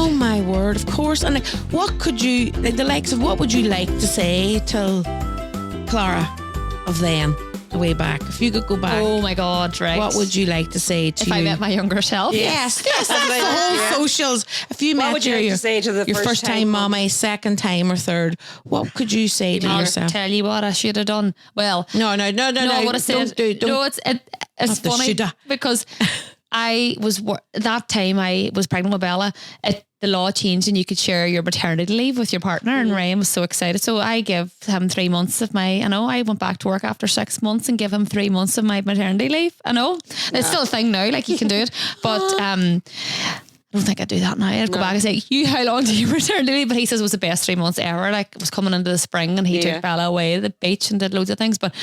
Oh my word, of course. And like, what could you, like, the likes of, what would you like to say to Clara of then, way back? If you could go back. Oh my God, right. What would you like to say to if I met my younger self? Yes, that's the whole socials. If you What met would you like to say to the your first time mommy, second time or third, what could you say to I'll yourself? tell you what I should have done. Well, No. I would have said, Don't. it's the funny shoulda. because that time I was pregnant with Bella. The law changed and you could share your maternity leave with your partner, and Ryan was so excited. So I give him 3 months of I went back to work after 6 months and give him 3 months of my maternity leave. I know it's still a thing now, like you can do it, but I don't think I'd do that now. I'd go back and say, how long do you maternity leave? But he says it was the best 3 months ever. Like, it was coming into the spring and he took Bella away to the beach and did loads of things. But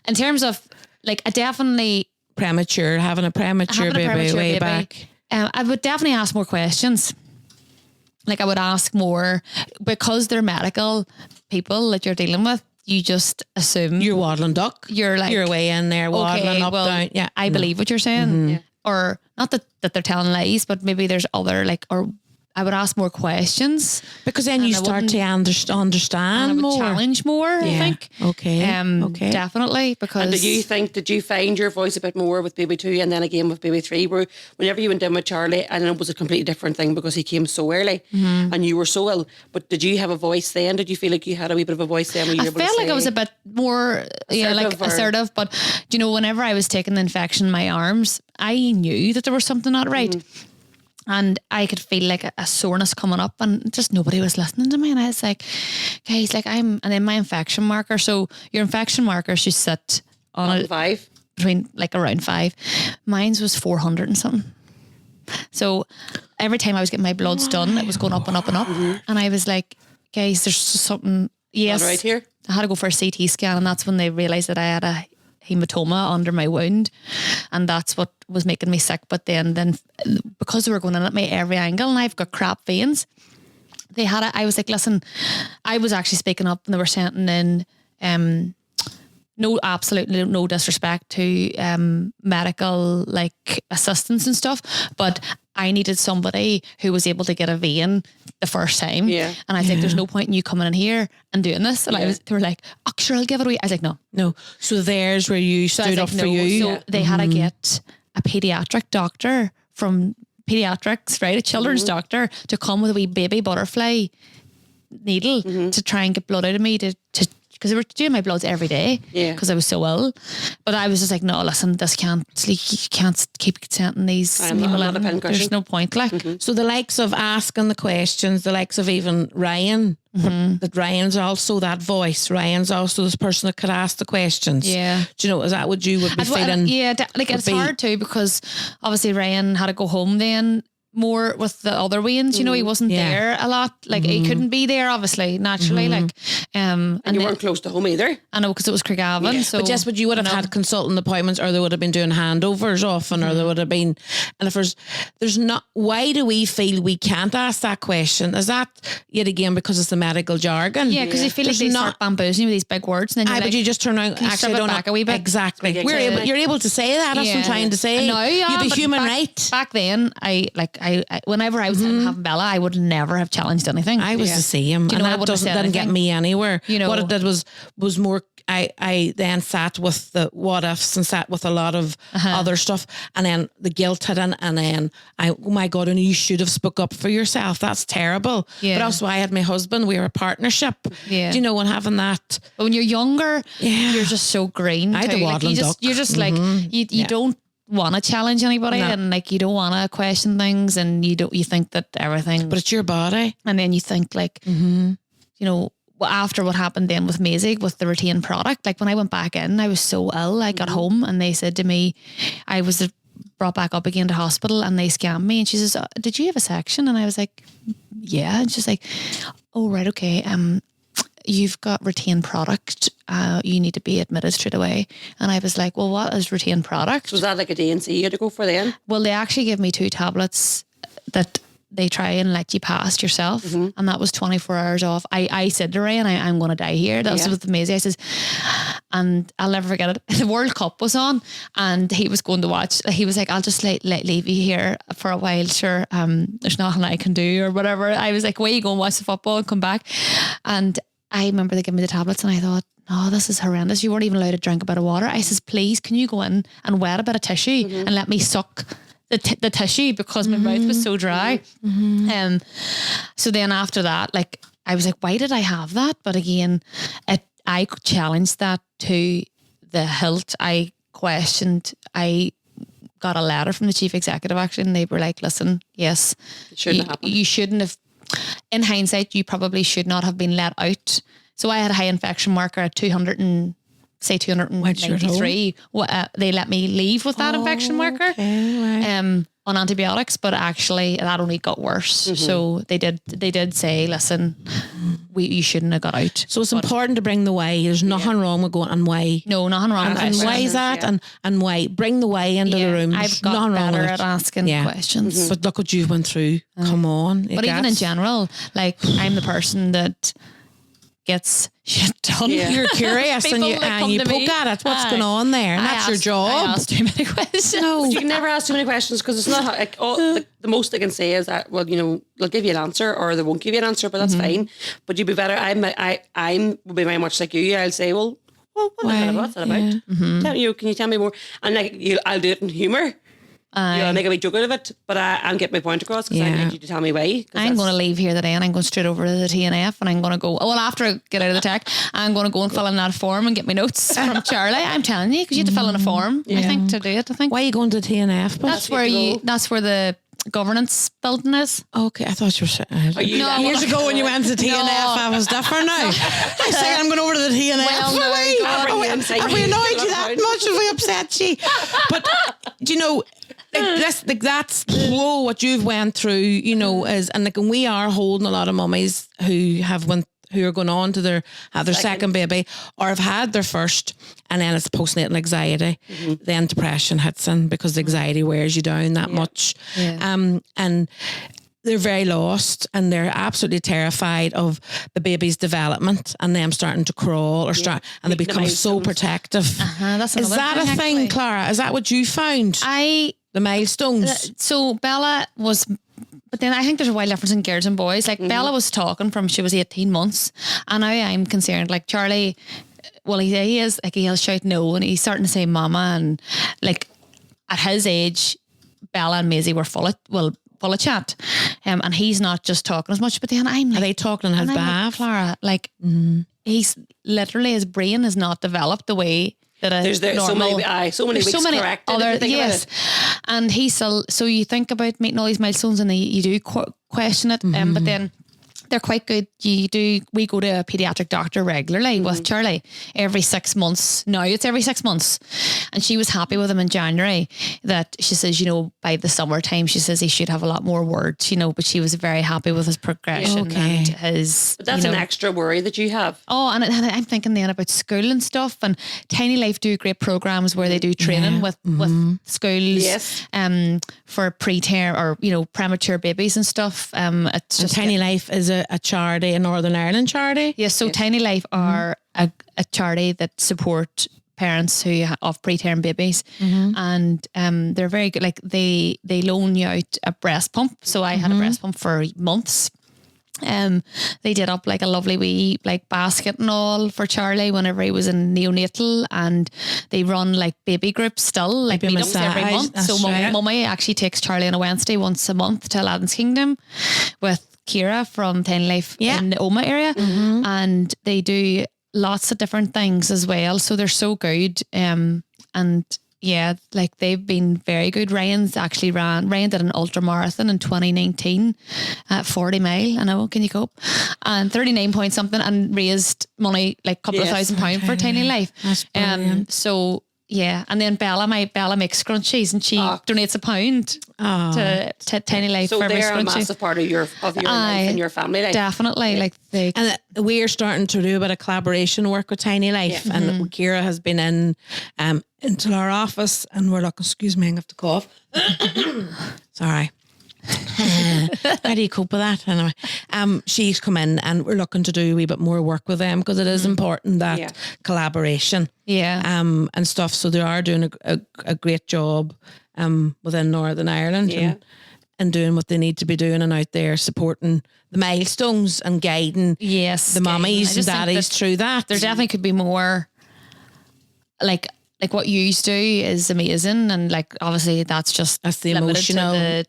in terms of, like, I definitely having a premature baby way back. I would definitely ask more questions. Like, I would ask more, because they're medical people that you're dealing with. You just assume You're waddling duck. You're like, you're way in there waddling up, down. Yeah, I believe what you're saying. Mm-hmm. Or not that they're telling lies, but maybe there's other, like, or I would ask more questions, because then you start to understand and I would more, challenge more. I think. Okay. Okay. Definitely, because. And did you find your voice a bit more with baby 2 and then again with baby 3, where whenever you went in with Charlie, and it was a completely different thing because he came so early and you were so ill, but did you have a voice then? Did you feel like you had a wee bit of a voice then? I felt like I was a bit more assertive, but whenever I was taking the infection in my arms, I knew that there was something not right. And I could feel like a soreness coming up, and just nobody was listening to me. And I was like, guys, like and then my infection marker. So your infection marker should sit on 5 between like around 5. Mine's was 400 and something. So every time I was getting my bloods done, it was going up and up and up. And I was like, guys, there's something. Yes, not right here. I had to go for a CT scan, and that's when they realised that I had a hematoma under my wound, and that's what was making me sick. But then because they were going in at me every angle, and I've got crap veins, I was like, listen, I was actually speaking up, and they were sending in absolutely no disrespect to medical like assistance and stuff, but I needed somebody who was able to get a vein the first time. Yeah. And I was like, there's no point in you coming in here and doing this. And they were like, oh, sure, I'll give it away. I was like, no. So there's where you stood up for you. So they had to get a pediatric doctor from pediatrics, right? A children's doctor to come with a wee baby butterfly needle to try and get blood out of me to because they were doing my bloods every day because I was so ill. But I was just like, no, listen, you can't keep sending these people in. There's no point. Like, so the likes of asking the questions, the likes of even Ryan, that Ryan's also that voice. Ryan's also this person that could ask the questions. Yeah. Do you know, is that what you would be feeling? Yeah, like it's hard too, because obviously Ryan had to go home then more with the other weans, he wasn't there a lot, like he couldn't be there obviously naturally, like and you weren't close to home either. I know, because it was Craigavon. So but you would have had consultant appointments, or they would have been doing handovers often, or there would have been, and if there's not, why do we feel we can't ask that question? Is that yet again because it's the medical jargon? Yeah, because you feel like they start bamboozling you with these big words, and then but you just turn around, actually don't back a wee bit. Exactly. You're able to say that. That's what I'm trying to say. No, you have a human right. Back then, I whenever I was having Bella, I would never have challenged anything. I was the same, and that didn't get me anywhere. What it did was more. I then sat with the what ifs and sat with a lot of other stuff, and then the guilt hit in, and then oh my God, and you should have spoke up for yourself. That's terrible. Yeah. But also I had my husband. We were a partnership. Yeah. Do you know, and having that. But when you're younger, you're just so green. I had a waddling duck. You're just like you don't want to challenge anybody, and like you don't want to question things, and you think that everything, but it's your body, and then you think like after what happened then with Maisie with the retained product, like when I went back in, I was so ill. I got home and they said to me, I was brought back up again to hospital, and they scanned me, and she says, did you have a section? And I was like, yeah. And she's like, oh right, okay, you've got retained product, you need to be admitted straight away. And I was like, well, what is retained product? So was that like a DNC you had to go for then? Well, they actually gave me 2 tablets that they try and let you pass yourself. And that was 24 hours off. I said to Ryan, I'm going to die here. That was with Maisie. I says, and I'll never forget it. The World Cup was on and he was going to watch. He was like, I'll just leave you here for a while. Sure. There's nothing I can do or whatever. I was like, wait, you go and watch the football and come back. And I remember they gave me the tablets and I thought, no, this is horrendous. You weren't even allowed to drink a bit of water. I says, please, can you go in and wet a bit of tissue and let me suck the tissue because my mouth was so dry. So then after that, like, I was like, why did I have that? But again, I challenged that to the hilt. I questioned, I got a letter from the chief executive actually, and they were like, listen, yes, you shouldn't have, in hindsight, you probably should not have been let out. So I had a high infection marker at 293. They let me leave with that infection marker on antibiotics, but actually that only got worse. So they did say, listen, you shouldn't have got out. So it's important to bring the why. There's nothing wrong with going and why. No, nothing wrong with and why is that? And why? Bring the why into the room. I've got better at asking questions. But look what you went through. Come on. But even in general, like, I'm the person that gets shit done. You're curious and you poke at it. What's going on there? And that's your job. I ask too many questions. No, but you can never ask too many questions because it's not like the most they can say is that, well, you know, they'll give you an answer or they won't give you an answer, but that's fine. But you'd be better. I'm will be very much like you. I'll say, what's that about? Can you tell me more? And like I'll do it in humour. I'll make a wee joke out of it, but I'll get my point across because I need you to tell me why. I'm going to leave here today and I'm going straight over to the TNF and I'm going to go, after I get out of the tech, I'm going to go and fill in that form and get my notes from Charlie. I'm telling you, because you have to fill in a form, I think, to do it. Why are you going to the TNF? That's where the governance building is. Okay, I thought you were saying. Years ago when you went to the TNF, I was different now. I say I'm going over to the TNF. Well, have we annoyed you that much? Have we upset you? But, do you know, that's what you've went through, you know, and we are holding a lot of mummies who are going on to have their second baby or have had their first, and then it's postnatal anxiety. Then depression hits in because the anxiety wears you down that much. And they're very lost and they're absolutely terrified of the baby's development and them starting to crawl or and they become so protective. Is that a thing, actually? Clara? Is that what you found? The milestones. So Bella was, but then I think there's a wild difference in girls and boys. Like Bella was talking from she was 18 months, and now I'm concerned. Like Charlie, well, he is like he'll shout no, and he's starting to say mama, and like at his age, Bella and Maisie were full of chat, and he's not just talking as much. But then I'm like, are they talking on his behalf, Clara? Like he's literally, his brain is not developed the way. There's so many weeks corrected. Yes, and he's so you think about meeting all these milestones, and you do question it, but then they're quite good. We go to a pediatric doctor regularly with Charlie every 6 months. Now it's every 6 months. And she was happy with him in January that she says, you know, by the summertime, she says he should have a lot more words, you know, but she was very happy with his progression and his... But that's an extra worry that you have. Oh, and I'm thinking then about school and stuff, and Tiny Life do great programs where they do training with schools for preterm or, you know, premature babies and stuff. It's just Tiny Life is a charity, a Northern Ireland charity. Yes, so Tiny Life are a charity that support parents who of preterm babies, and they're very good. Like they loan you out a breast pump. So I had a breast pump for months. They did up like a lovely wee like basket and all for Charlie whenever he was in Neo Natal, and they run like baby groups still, like meetups every month. So Mummy actually takes Charlie on a Wednesday once a month to Aladdin's Kingdom with Kira from Tiny Life in the Oma area, and they do lots of different things as well. So they're so good, and yeah, like they've been very good. Ryan did an ultra marathon in 2019 at 40 mile. I know, can you cope? And 39 point something, and raised money like a couple of £1,000 for Tiny Life. That's brilliant. So yeah, and then Bella makes scrunchies, and she donates £1 to Tiny Life. So for every they're scrunchie. a massive part of your life and your family life. Definitely, and we're starting to do a bit of collaboration work with Tiny Life, and Kira has been into our office, and we're like, excuse me, I have to cough. Sorry. How do you cope with that? Anyway, she's come in and we're looking to do a wee bit more work with them because it is important that collaboration. Yeah. And stuff. So they are doing a great job within Northern Ireland and doing what they need to be doing and out there supporting the milestones and guiding the mummies and daddies through that. There definitely could be more like what you used to do is amazing, and like obviously that's the emotional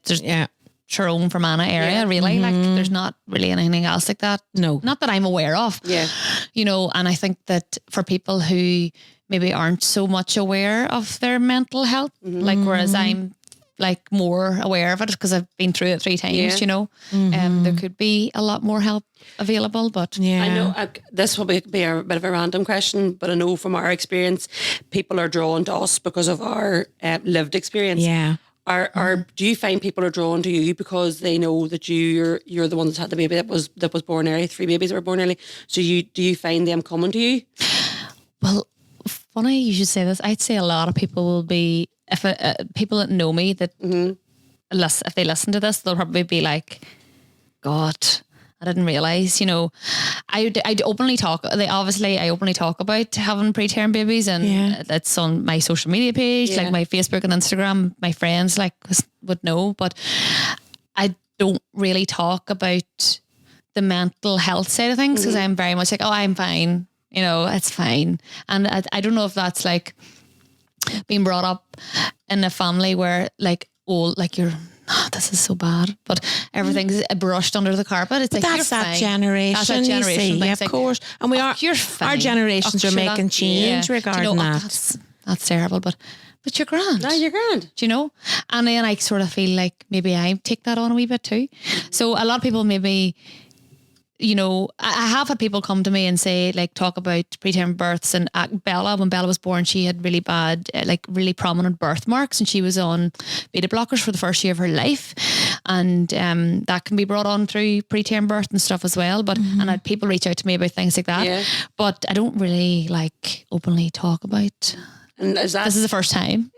Tyrone from Anna area really. Like there's not really anything else like that. No. Not that I'm aware of. Yeah. You know, and I think that for people who maybe aren't so much aware of their mental health, like whereas I'm like more aware of it because I've been through it 3 times, you know, there could be a lot more help available, but I know this will be a bit of a random question, but I know from our experience, people are drawn to us because of our lived experience. Yeah. Do you find people are drawn to you because they know that you're the one that's had the baby that was born early, 3 babies that were born early? So do you find them coming to you? Well, funny you should say this. I'd say a lot of people will be, if people that know me that if they listen to this, they'll probably be like, God, I didn't realise, you know. I'd openly talk. I openly talk about having preterm babies, and it's on my social media page, like my Facebook and Instagram. My friends would know, but I don't really talk about the mental health side of things because I'm very much like, oh, I'm fine, you know, it's fine. And I don't know if that's like being brought up in a family where like, oh, like you're, this is so bad, but everything's brushed under the carpet. It's but like that's that generation. That's that generation, of course. And we are. You're fine. Our generations are making change regarding that. That's terrible, but you're grand. No, you're grand. Do you know? And then I sort of feel like maybe I take that on a wee bit too. So a lot of people maybe, you know, I have had people come to me and say, like, talk about preterm births, and Bella, when Bella was born, she had really bad, like really prominent birthmarks, and she was on beta blockers for the first year of her life, and that can be brought on through preterm birth and stuff as well. But and I had people reach out to me about things like that, but I don't really like openly talk about. And this is the first time.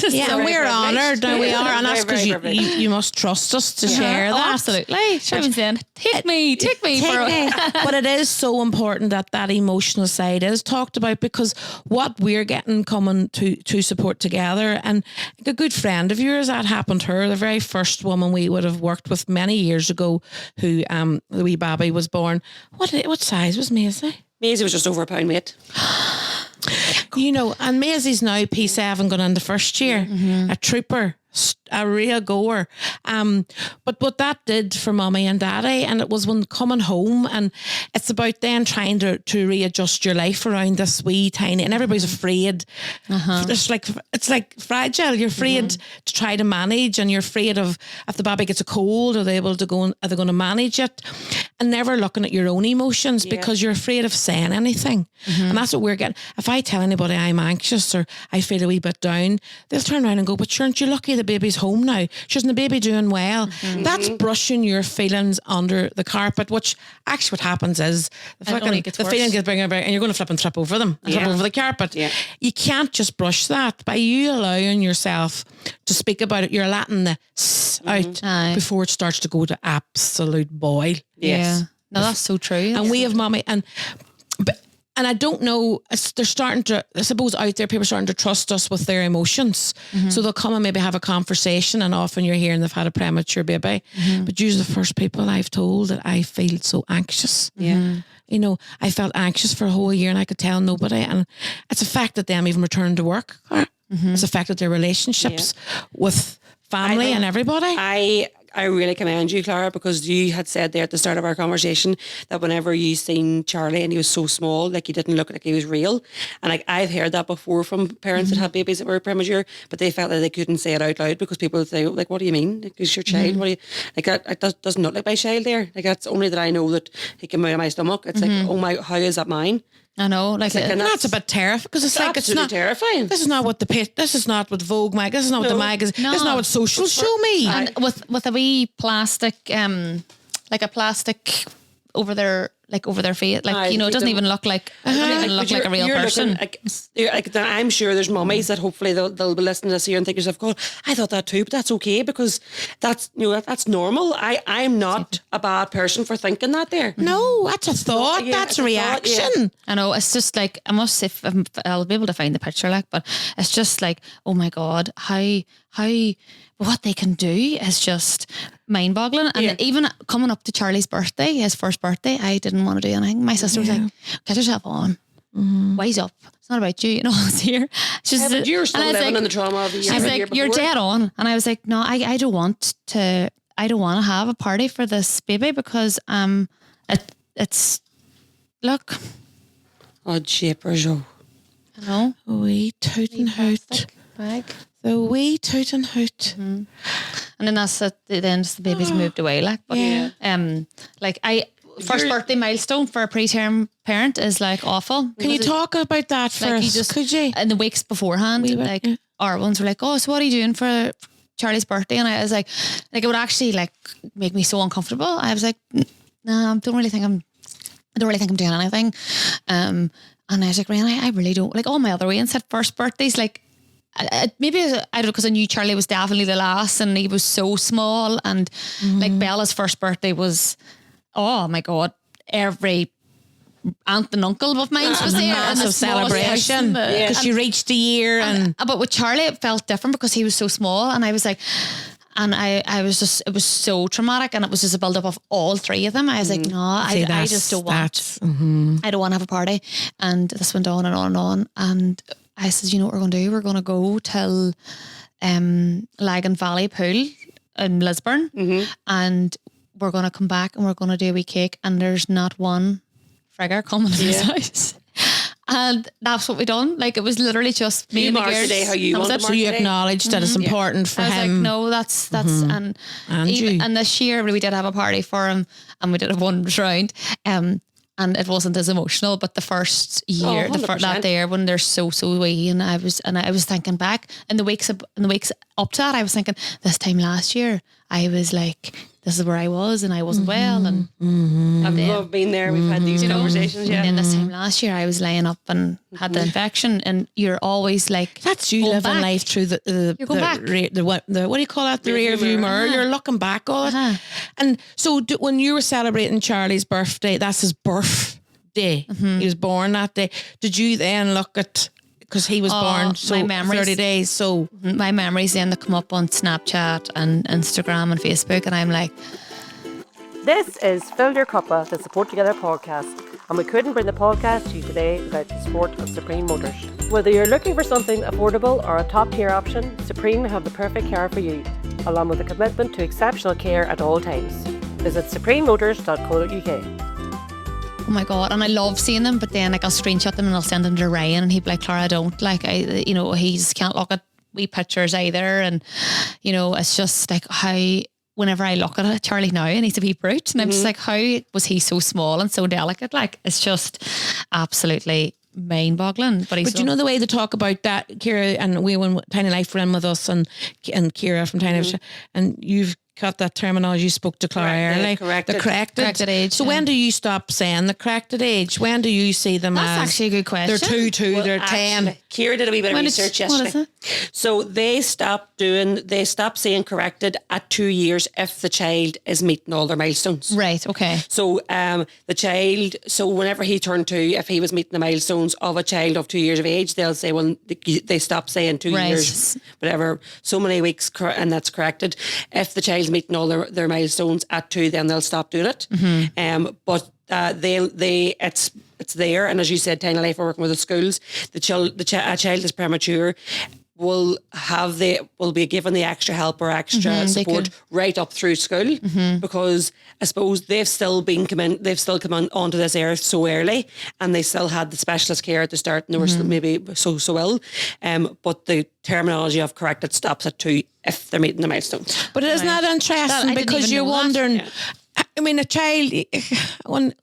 Yeah, and we're honoured. No, we are, and that's because you must trust us to share that. Absolutely. Saying, take me. But it is so important that emotional side is talked about, because what we're getting coming to support together, and a good friend of yours, that happened to her, the very first woman we would have worked with many years ago, who the wee baby was born. What size was Maisie? Maisie was just over a pound weight. You know, and Maisie's now P7 going into first year, a trooper, a real goer. But what that did for mummy and daddy, and it was when coming home, and it's about then trying to readjust your life around this wee tiny, and everybody's afraid. It's like fragile. You're afraid to try to manage, and you're afraid of if the baby gets a cold, are they going to manage it? And never looking at your own emotions because you're afraid of saying anything. And that's what we're getting. If I tell anybody I'm anxious or I feel a wee bit down, they'll turn around and go, but aren't you lucky the baby's home now? Isn't the baby doing well? That's brushing your feelings under the carpet, which actually what happens is the feeling gets bigger and you're going to flip and trip over them, trip over the carpet. Yeah. You can't just brush that. By you allowing yourself to speak about it, you're letting the out before it starts to go to absolute boil. Yes. Yeah. No, that's so true. And we have mummy, and I don't know, they're starting to, I suppose out there, people are starting to trust us with their emotions. So they'll come and maybe have a conversation, and often you're hearing they've had a premature baby. But usually the first people I've told that I feel so anxious. Yeah. You know, I felt anxious for a whole year and I could tell nobody. And it's affected them even returning to work. It's affected their relationships with family and everybody. I really commend you, Clara, because you had said there at the start of our conversation that whenever you seen Charlie and he was so small, like he didn't look like he was real. And like I've heard that before from parents that had babies that were premature, but they felt that they couldn't say it out loud because people would say, like, what do you mean? Like, is your child? What do you, like that doesn't look like my child there. Like that's only that I know that he came out of my stomach. It's like, oh my, how is that mine? I know, like that's a bit terrifying because it's like it's not terrifying. This is not what this is not what Vogue mag. This is not what the magazine. This is not what social show me. And with a wee plastic, like a plastic over their face. Like, it doesn't even look like a real person. I'm sure there's mummies that hopefully they'll be listening to this here and think to yourself, God, I thought that too, but that's okay because that's normal. I'm not a bad person for thinking that there. No, that's a thought. That's a reaction. Thought, I know, it's just like, I must say, I'll be able to find the picture, like, but it's just like, oh my God, how what they can do is just mind-boggling. And even coming up to Charlie's birthday, his first birthday, I didn't want to do anything. My sister was like, get yourself on. Wise up. It's not about you. It's here. But you're still living in the trauma of the year. She's like, you're dead on. And I was like, no, I don't want to have a party for this baby because it's look. Oh, jeepers, oh. Hello? Wee toot and hoot. Bag. The wee toot and hoot. And then the baby's moved away. Like, but first birthday milestone for a preterm parent is like awful. Can you talk about that first? Could you? In the weeks beforehand, our ones were like, oh, so what are you doing for Charlie's birthday? And I was like it would actually like make me so uncomfortable. I was like, no, I don't really think I'm doing anything. And I was like, Ryan, I really don't. Like all my other Wayans had first birthdays, like maybe I don't know, because I knew Charlie was definitely the last and he was so small, and like Bella's first birthday was, oh my God, every aunt and uncle of mine was there, and massive celebration because she reached a year. But with Charlie it felt different because he was so small, and I was like, and I was just, it was so traumatic, and it was just a build up of all three of them. I was like, no, I just don't want. I don't want to have a party, and this went on and on and on. And I said, you know what we're going to do? We're going to go till Lagan Valley Pool in Lisburn, and we're going to come back and we're going to do a wee cake, and there's not one frigger coming to his house. And that's what we done. Like, it was literally just me and the girls. Today how you want so you acknowledged that it's important for him. I was like, no, that's and this year we did have a party for him, and we did a wonders round. And it wasn't as emotional, but the first year, that year when they're so wee, and I was thinking back in the weeks up to that, I was thinking this time last year, I was like, this is where I was, and I wasn't well, and I've loved being there. We've had these conversations, And then this time last year, I was laying up and had the infection, and you're always like, that's you living life through the what do you call that? The rear view mirror. You're looking back on it. And so when you were celebrating Charlie's birthday, that's his birthday. He was born that day. Did you then look at? Because he was born 30 days, so my memories then they come up on Snapchat and Instagram and Facebook, and I'm like, this is Fill Your Cuppa, the Support Together podcast, and we couldn't bring the podcast to you today without the support of Supreme Motors. Whether you're looking for something affordable or a top tier option, Supreme have the perfect car for you, along with a commitment to exceptional care at all times. Visit suprememotors.co.uk. oh my God, and I love seeing them, but then like I'll screenshot them and I'll send them to Ryan, and he'd be like, Clara, I don't like, he's can't look at wee pictures either, and it's just like how whenever I look at it, Charlie now, and he's a wee brute, and I'm just like, how was he so small and so delicate? Like, it's just absolutely mind-boggling. But you know the way they talk about that, Ciara, and we when Tiny Life were in with us, and Ciara from Tiny Life, and you've got that terminology you spoke to Clara earlier, the corrected age. So when do you stop saying the corrected age? When do you see them That's actually a good question. They're 2, they're 10. Ciara did a wee bit of research yesterday. What is it? So they stop saying corrected at 2 years if the child is meeting all their milestones. Right, okay. So the child, whenever he turned 2, if he was meeting the milestones of a child of 2 years of age, they'll say, well, they stop saying 2 years, whatever, so many weeks, and that's corrected. If the child's meeting all their milestones at 2, then they'll stop doing it. But it's there, and as you said, Tiny Life are working with the schools. A child is premature will be given the extra help or extra support right up through school, because I suppose they've still come onto this earth so early, and they still had the specialist care at the start, and they were still maybe so ill. But the terminology of corrected stops at 2 if they're meeting the milestones. But isn't that interesting? Because you're wondering. I mean, a child, when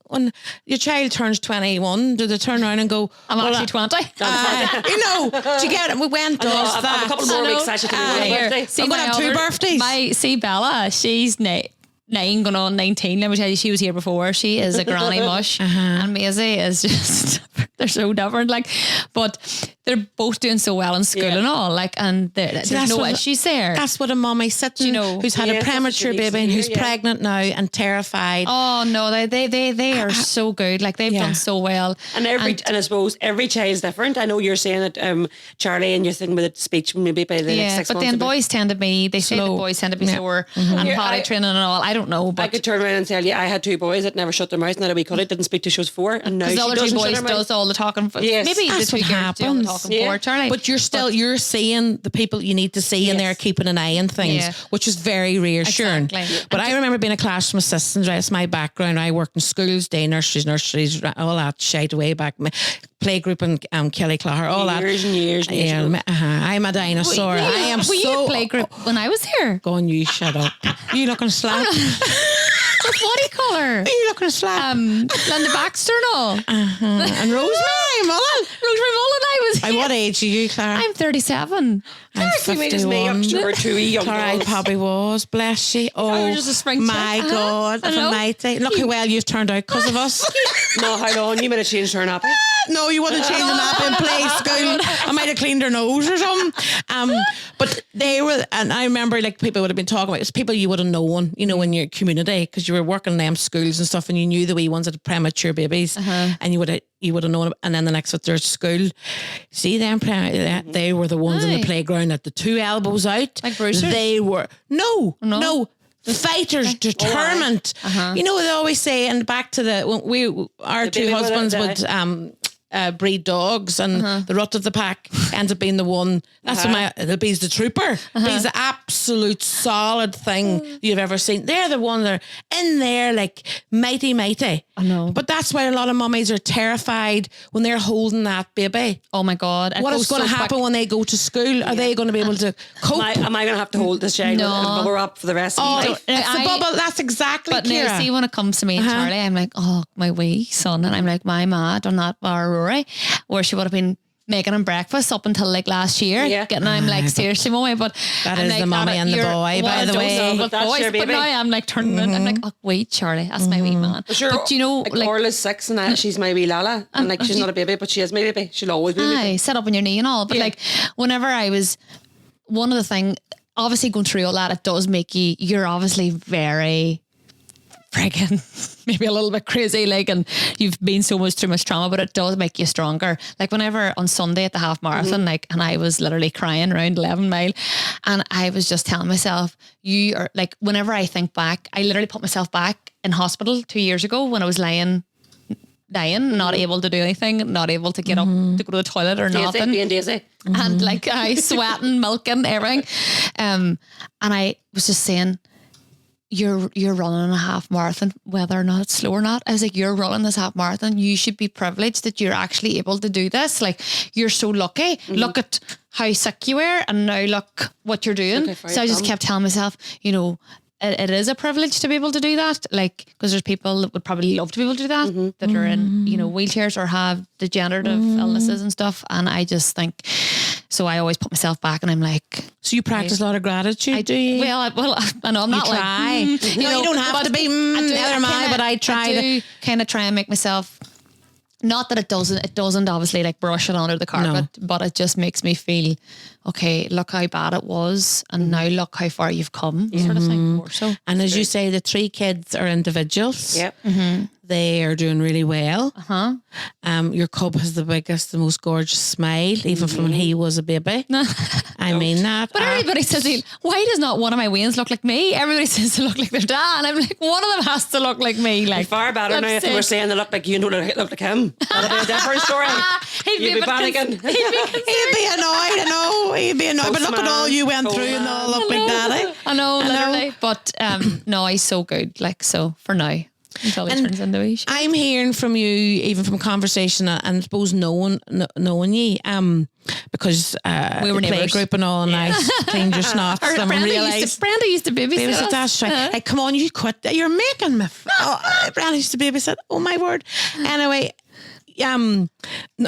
your child turns 21, do they turn around and go, I'm actually 20? Do you get it? We went off that. A couple more weeks, actually. I'm going to have 2 birthdays. See Bella, she's 9 going on 19. Let me tell you, she was here before. She is a granny mush. And Maisie is just, they're so different. Like, but they're both doing so well in school and all. Like, and there's no issues there. That's what a mummy sitting, who's had a premature baby and who's pregnant now and terrified. Oh no, they are so good. Like they've done so well. And I suppose every child's different. I know you're saying that Charlie, and you're thinking with speech maybe by the next 6 months. But then boys tend to be, they say the boys tend to be slower and potty training and all. I don't know. But I could turn around and tell you I had 2 boys that never shut their mouth and that a wee cuddie didn't speak till she was 4, and now she the other 2 boys does all the talking. Yes. Maybe that's the 2 girls do all the talking for Charlie. But you're seeing the people you need to see and they're keeping an eye on things, which is very reassuring. Exactly. But I remember being a classroom assistant, right? It's my background. I worked in schools, day nurseries, all that shite way back. Playgroup and Kelly Clara, all years and years ago. I'm a dinosaur. I am were you a playgroup when I was here? Go on, you shut up. You looking slap. What do you call her? Are you looking slap? Linda Baxter and all. And Rosemary Mullen. I was here. By what age are you, Clara? I'm 37. I'm 51. Clara, I probably was. Bless you. Oh, I was just a spring my chick. God. Almighty. Look how well you've turned out because of us. No, how long? You might have changed her nappy. No, you wouldn't change the nappy in play school. I might have cleaned her nose or something. But they were, and I remember like people would have been talking about, it's people you would have known, in your community, because you were working in them schools and stuff, and you knew the wee ones that had premature babies, and you would have known. And then the next at their school, see them, they were the ones in the playground at the 2 elbows out. Like bruisers? They were no. Fighters, determined. You know what they always say, and back to our 2 husbands would breed dogs, and the rut of the pack ends up being the one. That's what he's the trooper. He's the absolute solid thing you've ever seen. They're the one that are in there like mighty. I know. But that's why a lot of mummies are terrified when they're holding that baby. Oh my God. What is going to happen when they go to school? Are they going to be able to cope? Am I going to have to hold this child and bubble her up for the rest of my life? It's the bubble. That's exactly. But now, see, when it comes to me and Charlie, I'm like, oh, my wee son. And I'm like, my ma done that bar Rory, where she would have been making him breakfast up until like last year. I'm like, seriously, mommy. But that I'm is like, the mummy and the boy, by the way. But that's your baby. But now I'm like turning in. I'm like, oh, wait, Charlie, that's my wee man. Sure, but like Orla's 6 and that, she's my wee Lala. And like, she's not a baby, but she is my baby. She'll always be my baby. Sit up on your knee and all. But like, whenever I was, one of the things, obviously going through all that, it does make you're obviously very friggin' maybe a little bit crazy, like, and you've been so much trauma, but it does make you stronger. Like whenever on Sunday at the half marathon, like, and I was literally crying around 11 mile, and I was just telling myself, you are like, whenever I think back, I literally put myself back in hospital 2 years ago when I was dying, not able to do anything, not able to get up to go to the toilet or nothing. Being Daisy. And like I sweating, milking, everything. And I was just saying, you're running a half marathon, whether or not it's slow or not. I was like, you're running this half marathon. You should be privileged that you're actually able to do this. Like, you're so lucky. Look at how sick you were, and now look what you're doing. So I just kept telling myself, it is a privilege to be able to do that. Like, because there's people that would probably love to be able to do that, that are in, wheelchairs or have degenerative illnesses and stuff. And I just think, so I always put myself back and I'm like. So you practice a lot of gratitude, do you? Well, I know I'm not try. like. You don't have to be, neither am I, but I try. I do kind of try and make myself. Not that it doesn't obviously like brush it under the carpet, but it just makes me feel, okay, look how bad it was, and now look how far you've come, sort of thing. More so. And as you say, the 3 kids are individuals. Yep. They are doing really well. Your cub has the biggest, the most gorgeous smile, even from when he was a baby. I mean that. But everybody says, why does not one of my Waynes look like me? Everybody says they look like their dad. And I'm like, one of them has to look like me. Like, far better now if they were saying they look like you, look like him. That'll be a different story. He'd be panicking. He'd be annoyed, I know. He'd be annoyed. But look at all you went through and all look like daddy. I know, literally. But no, he's so good. Like, so for now. Until he turns into a I'm hearing from you, even from conversation, and I suppose knowing you, because we were play group and all, and I cleaned your snots and realised Brenda used to babysit us. That's right. Like, come on, you quit. You're making me. Brenda used to babysit. Oh my word. Anyway. Now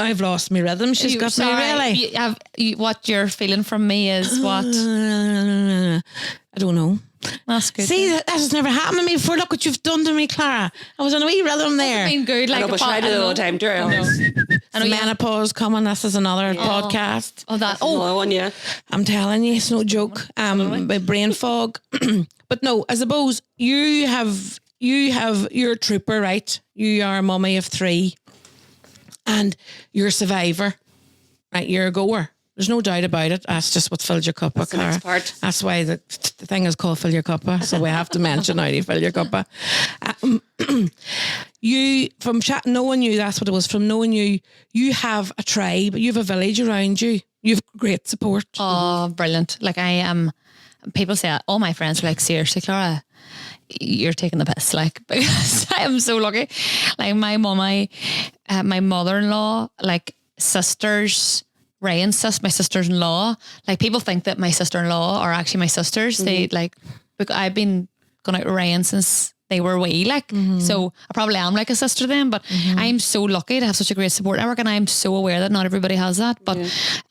I've lost my rhythm. She's got me really. What you're feeling from me is what? I don't know. That's good. See, that has never happened to me before. Look what you've done to me, Clara. I was on a wee rhythm there. Been good. Like I know, but I do it all the time too. I know menopause coming. This is another podcast. Another one, yeah. I'm telling you, it's no joke. My brain fog. But no, I suppose you're a trooper, right? You are a mummy of 3 and you're a survivor, right? You're a goer. There's no doubt about it. That's just what filled your cuppa, That's the Clara. next part. That's why the thing is called fill your cuppa. So we have to mention how do you fill your cuppa. You, from knowing you, that's what it was. From knowing you, you have a tribe. You have a village around you. You have great support. Oh, brilliant. Like I am, people say, all my friends are like, seriously, Clara, you're taking the piss. Like, because I am so lucky. Like my mummy, my mother-in-law, like sisters, Ryan's my sisters-in-law. Like people think that my sister-in-law are actually my sisters. They like, because I've been going out with Ryan since they were wee, like, so I probably am like a sister to them, but I'm so lucky to have such a great support network, and I'm so aware that not everybody has that, but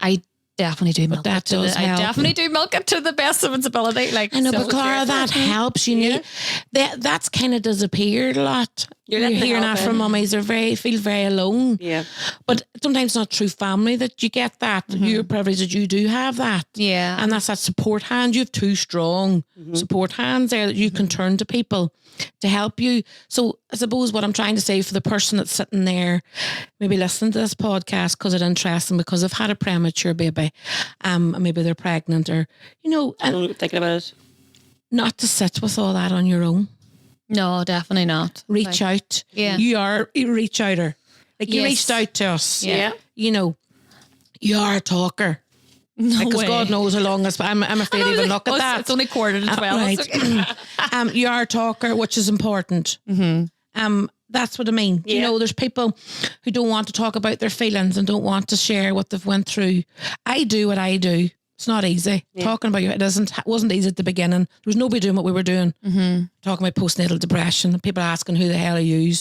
I definitely do milk it to I definitely do milk it to the best of its ability. Like, I know, so but Clara, that helps. You need that's kind of disappeared a lot. You're hearing that from mummies. They feel very alone. Yeah, but sometimes not true family that you get that. You're privileged that you do have that. Yeah, and that's that support hand. You have 2 strong support hands there that you can turn to people to help you. So I suppose what I'm trying to say for the person that's sitting there, maybe listening to this podcast because it's interesting, because they've had a premature baby, maybe they're pregnant, or and thinking about it, not to sit with all that on your own. No, definitely not. Reach out. Yeah, you are a reach outer. Like you reached out to us. Yeah, you are a talker. Because God knows how long I'm afraid to even look at that. It's only 11:45. Right. You are a talker, which is important. That's what I mean. Yeah. There's people who don't want to talk about their feelings and don't want to share what they've went through. I do what I do. It's not easy. Talking about it wasn't easy at the beginning. There was nobody doing what we were doing. Talking about postnatal depression. People asking who the hell are you?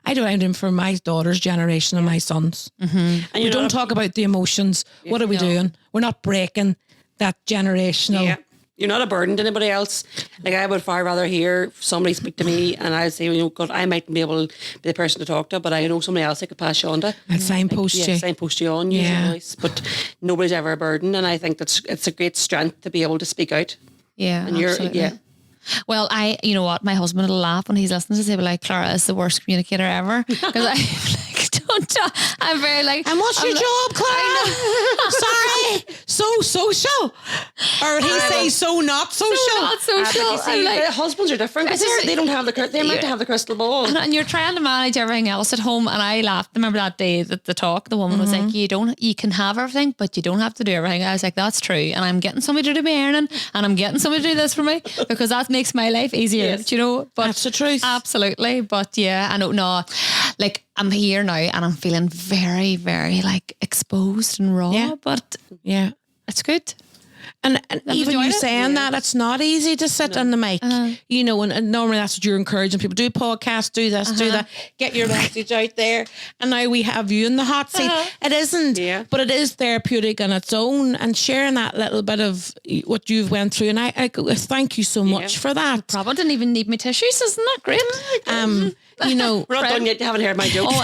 I do anything for my daughter's generation and my sons. And we don't talk about the emotions. What are we doing? We're not breaking that generational. Yeah. You're not a burden to anybody else. Like, I would far rather hear somebody speak to me and I'd say, God, I mightn't be able to be the person to talk to, but I know somebody else I could pass you on to. And signpost you. Signpost you on, use your voice. But nobody's ever a burden, and I think it's a great strength to be able to speak out. Yeah, and absolutely. Well, you know what, my husband will laugh when he's listening to say, like, Clara is the worst communicator ever. Because I I'm very like, and what's your job, Clara? Sorry, so social, or he say so not social. So not social. The husbands are different because they don't have they might have the crystal ball, and you're trying to manage everything else at home. And I laughed. Remember that day that the woman was like, you can have everything, but you don't have to do everything. I was like, that's true, and I'm getting somebody to do my earning, and I'm getting somebody to do this for me because that makes my life easier. Yes. But that's the truth. Absolutely. But yeah, I don't know. Like, I'm here now and I'm feeling very, very like exposed and raw, but it's good. And even you saying that, it's not easy to sit on the mic, and normally that's what you're encouraging people. Do a podcast, do this, do that, get your message out there. And now we have you in the hot seat. It isn't, but it is therapeutic on its own, and sharing that little bit of what you've went through. And I thank you so much for that. Probably didn't even need my tissues. Isn't that great? We're not done yet. You haven't heard my jokes.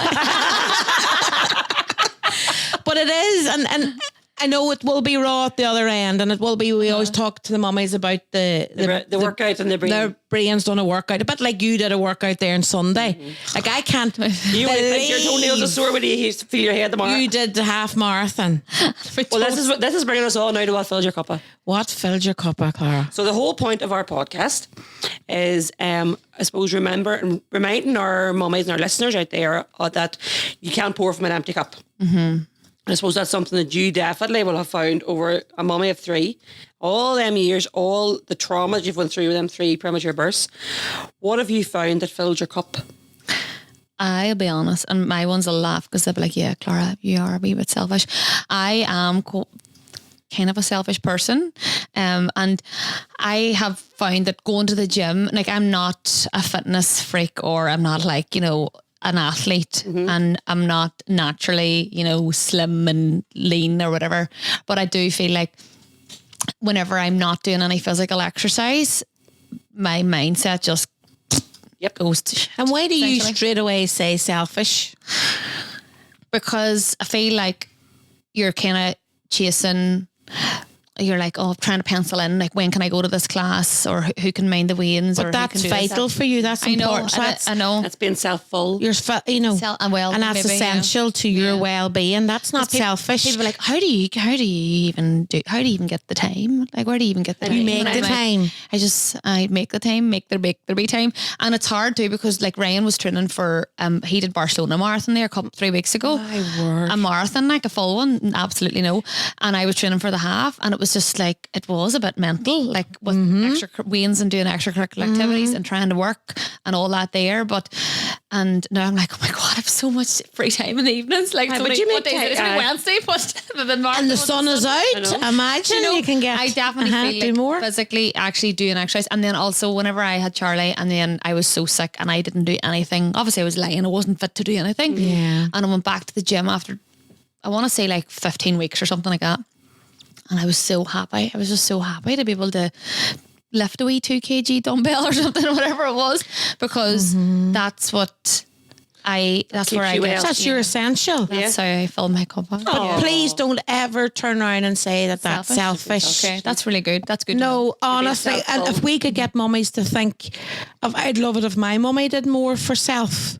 But it is, and I know it will be raw at the other end, and it will be. We always talk to the mummies about the workout and the brain. Their brain's done a workout, a bit like you did a workout there on Sunday. Like, I can't. You would think your toenails are sore when you feel your head tomorrow. You did the half marathon. Well, this is bringing us all now to what filled your cuppa. What filled your cuppa, Clara? So the whole point of our podcast is, I suppose, reminding our mummies and our listeners out there that you can't pour from an empty cup. I suppose that's something that you definitely will have found over a mummy of 3, all them years, all the traumas you've went through with them 3 premature births. What have you found that filled your cup? I'll be honest, and my ones will laugh because they'll be like, yeah, Clara, you are a wee bit selfish. I am kind of a selfish person, and I have found that going to the gym, like, I'm not a fitness freak, or I'm not like, an athlete, and I'm not naturally, slim and lean or whatever. But I do feel like whenever I'm not doing any physical exercise, my mindset just goes to shit. And why do you straight away say selfish? Because I feel like you're kind of chasing, you're like, oh, I'm trying to pencil in, like, when can I go to this class, or who can mind the weans? But that's vital for you. That's important. I know. That's being self-full. You're, and that's essential to your well-being. That's not selfish. People are like, how do you even get the time? Like, where do you even get the time? You make the time. I make the time, make there be time. And it's hard too, because like Ryan was training for, he did Barcelona marathon there 3 weeks ago. My word. A marathon, like a full one, absolutely no. And I was training for the half, and it was just like, it was a bit mental, like with extra weans and doing extracurricular activities and trying to work and all that there. And now I'm like, oh my God, I have so much free time in the evenings. Like, but you make it's only Wednesday, but and the sun is out. Imagine you can get. I definitely feel like more physically actually doing exercise. And then also whenever I had Charlie, and then I was so sick and I didn't do anything. Obviously I was lying, I wasn't fit to do anything. Yeah. And I went back to the gym after, I want to say like 15 weeks or something like that. And I was so happy. I was just so happy to be able to lift a wee 2 kg dumbbell or something, or whatever it was, because that's what that's where I get. That's your essential. That's how I fill my cup up. But please don't ever turn around and say that that's selfish. Okay, that's really good. That's good. No, honestly, and if we could get mummies to think of, I'd love it if my mummy did more for self.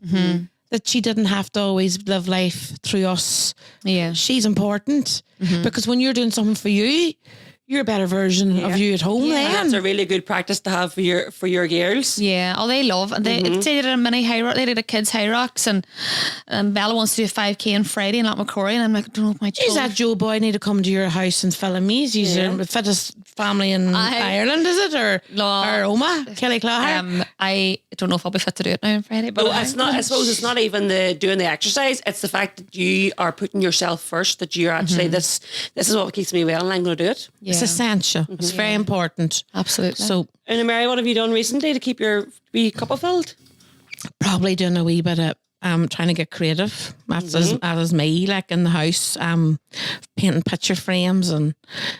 That she didn't have to always live life through us. Yeah. She's important because when you're doing something for you, you're a better version of you at home then. That's a really good practice to have for your girls. Yeah, they love, and they did a mini high rock. They did a kids high rocks, and Bella wants to do a 5K on Friday in Macquarie, and I'm like, I don't know if my Is that Joe boy need to come to your house and fill a me's? He's the fittest family in Ireland, is it? Or Oma, Kelly Clara? I don't know if I'll be fit to do it now on Friday. But it's not. I suppose it's not even doing the exercise. It's the fact that you are putting yourself first. That you're actually this is what keeps me well, and I'm going to do it. Yeah. It's essential. It's very important. Absolutely. So, and Mary, what have you done recently to keep your wee cuppa filled? Probably doing a wee bit of trying to get creative. That is me, like in the house, painting picture frames and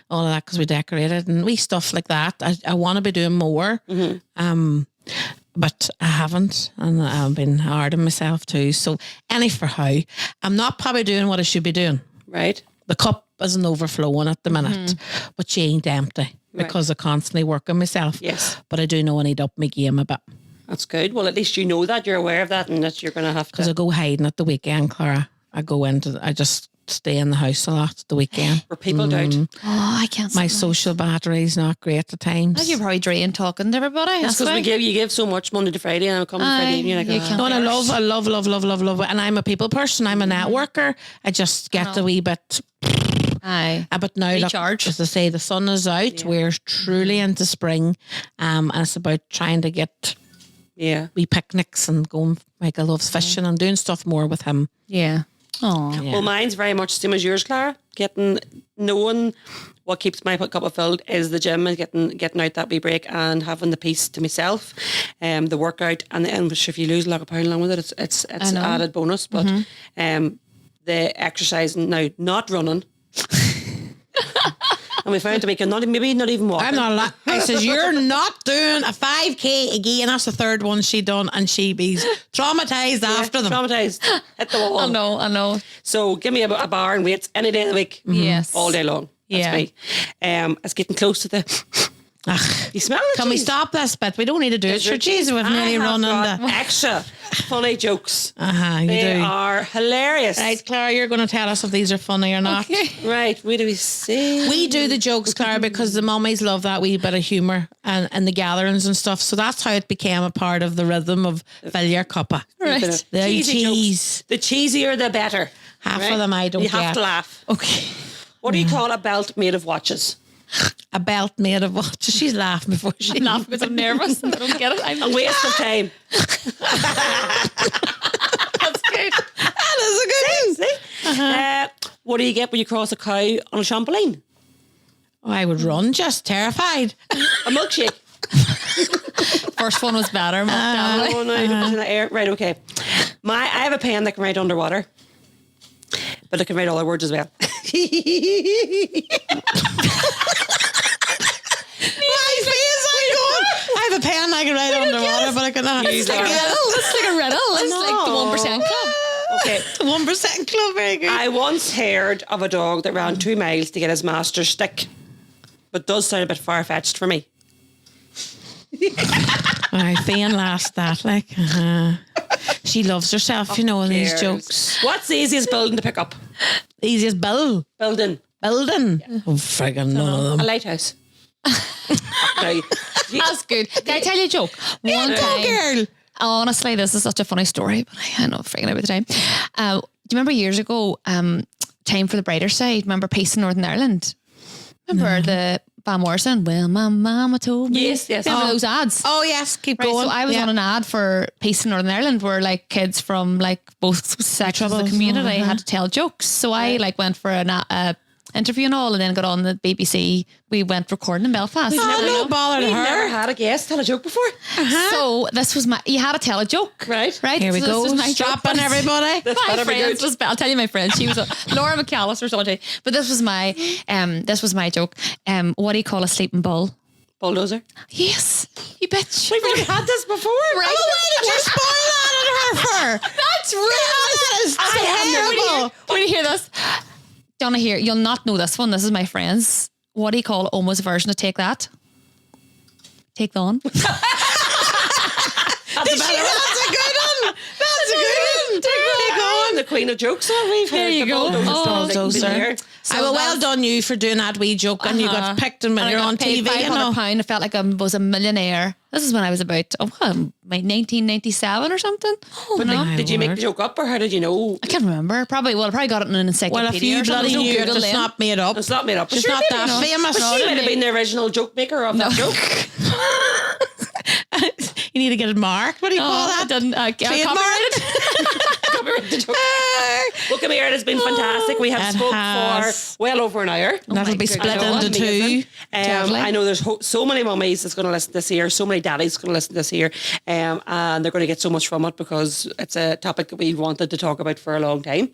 all of that, because we decorated and wee stuff like that. I want to be doing more, but I haven't, and I've been hard on myself too. So for how, I'm not probably doing what I should be doing. Right. The cup isn't overflowing at the minute, but she ain't empty because I constantly work on myself. Yes. But I do know I need to up my game a bit. That's good. Well, at least you know that, you're aware of that, and that you're going to have to. Because I go hiding at the weekend, Clara. I just stay in the house a lot at the weekend. Where people doubt. Oh, I can't. My social battery's not great at times. You're probably drained talking to everybody. That's because you give so much Monday to Friday, and I'm coming Friday evening. You're like, no, and I love it. And I'm a people person. I'm a networker. I just get a wee bit. Aye. But now, look, as I say, the sun is out. We're truly into spring, and it's about trying to get wee picnics and going. Michael loves fishing and doing stuff more with him. Yeah. Oh. Yeah. Well, mine's very much the same as yours, Clara. Knowing what keeps my cup of filled is the gym and getting out that wee break and having the peace to myself, the workout, and if you lose like a pound along with it, it's an added bonus. But the exercise now, not running. And we found to make not even walking. I'm not. I says you're not doing a 5K again. That's the third one she done, and she be traumatized after them. Traumatized. Hit the wall. I know. So give me a bar and weights any day of the week. Yes, all day long. That's me. It's getting close to the. You smell it? Can we stop this bit? We don't need to do it. Sure, jeez, we've nearly run on the extra funny jokes. They are hilarious. Right, Clara, you're going to tell us if these are funny or not. Okay. Right, what do we say? We do the jokes, Clara, because the mummies love that wee bit of humour and the gatherings and stuff. So that's how it became a part of the rhythm of Fill Your Cuppa. Right. The cheese. The cheesier, the better. Half of them I don't get. You have to laugh. Okay. What do you call a belt made of watches? A belt made of watches. She's laughing before she laughs because I'm nervous and I don't get it. I'm a waste of time. That's good. That is a good one. What do you get when you cross a cow on a trampoline? Oh, I would run, just terrified. A milkshake. First one was better. Right, okay. I have a pen that can write underwater, but it can write all our words as well. I have a right underwater, but I couldn't. It's like a riddle. It's like the 1% club. Okay. 1% club, very good. I once heard of a dog that ran 2 miles to get his master's stick, but does sound a bit far-fetched for me. I Fionn laughed that, like. She loves herself, in these jokes. What's the easiest building to pick up? The easiest building. Building. Oh, friggin' none of them. A lighthouse. That's good. Can I tell you a joke? One time, girl. honestly, this is such a funny story, but I know I'm freaking out with the time. Do you remember years ago, Time for the Brighter Side? Remember Peace in Northern Ireland? Remember the Van Morrison? Well, my mama told me. Yes. Remember those ads? Oh, yes, keep Right, going. so I was on an ad for Peace in Northern Ireland where like kids from like both sections of the community had to tell jokes. So I like went for an interview and all, and then got on the BBC. We went recording in Belfast. no bother to We've her. never had a guest tell a joke before. So this was you had to tell a joke. Right. Here we So go. this was my Strapping joke. everybody. This My better be friends good. was, I'll tell you my friend. She was Laura McAllister or something. But this was my joke. What do you call a sleeping bull? Bulldozer. Yes, you bitch. We've already had this before. Right. Oh, why did you spoil that on her for? That's right. That is terrible. When you hear this, Donna, here, you'll not know this one. This is my friend's. What do you call Oma's version of Take That? Take On. That's a better one. That's a good one. That's a good one. Take on the queen of jokes. We've There heard you the go. Bulldozer. So well that's- done you for doing that wee joke, and you got picked and when And you're I got on paid TV. £500. I felt like I was a millionaire. This is when I was about 1997 or something. But no? did you make the joke up, or how did you know? I can't remember. I probably got it in an encyclopedia. Well, if you or something. bloody knew it, Google it's then. not made up. It's not made up. It's Sure, not maybe that famous. But she might have been the original joke maker of that joke. You need to get it marked. What do you call that? Trademarked. Well, come here. It has been fantastic. We have It spoke has. for well over an hour. That'll be split into two. I know there's so many mummies that's going to listen this year, so many daddies going to listen this year, and they're going to get so much from it because it's a topic that we wanted to talk about for a long time.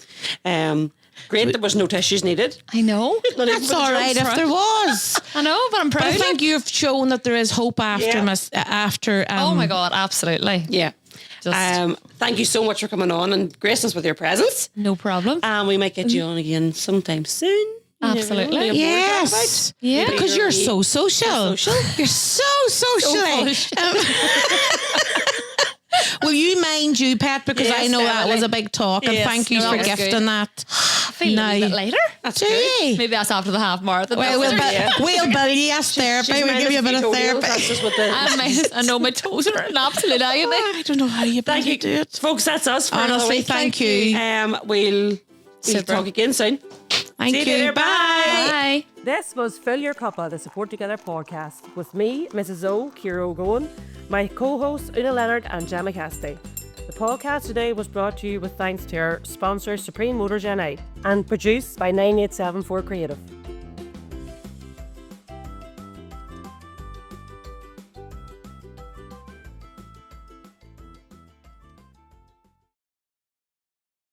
Great, there was no tissues needed. I know. Not even That's for the all right jokes. if there was. I know, but I'm But proud. I think you've shown that there is hope after. Yeah. After. Oh my God, absolutely. Yeah. Just- Thank you so much for coming on and gracing us with your presence. No problem. And we might get you on again sometime soon. You never Absolutely. know. We have more to talk Yes. about. Yeah. Because you're so social. You're so social. Will you mind you, Pat? Because I Yes, know that Emily. was a big talk, and Yes, thank you no, for that was gifting good. that. I feel a bit later. That's Do good. you? Maybe that's after the half marathon. Well, Yeah. we'll bill you as therapy. She's We'll give you a bit of minus therapy. tutorials. That's just what the... I know my toes are an absolute agony. I don't know how you Thank you, do it. folks. That's us. For another Honestly, week. thank you. We'll Super. talk again soon. Thank See you. you later. Bye. Bye. This was Fill Your Cuppa, the Support Together podcast, with me, Mrs. O, Ciara O'Gowan, my co-hosts Una Leonard and Gemma Cassidy. The podcast today was brought to you with thanks to our sponsor Supreme Motors NI and produced by 9874 Creative.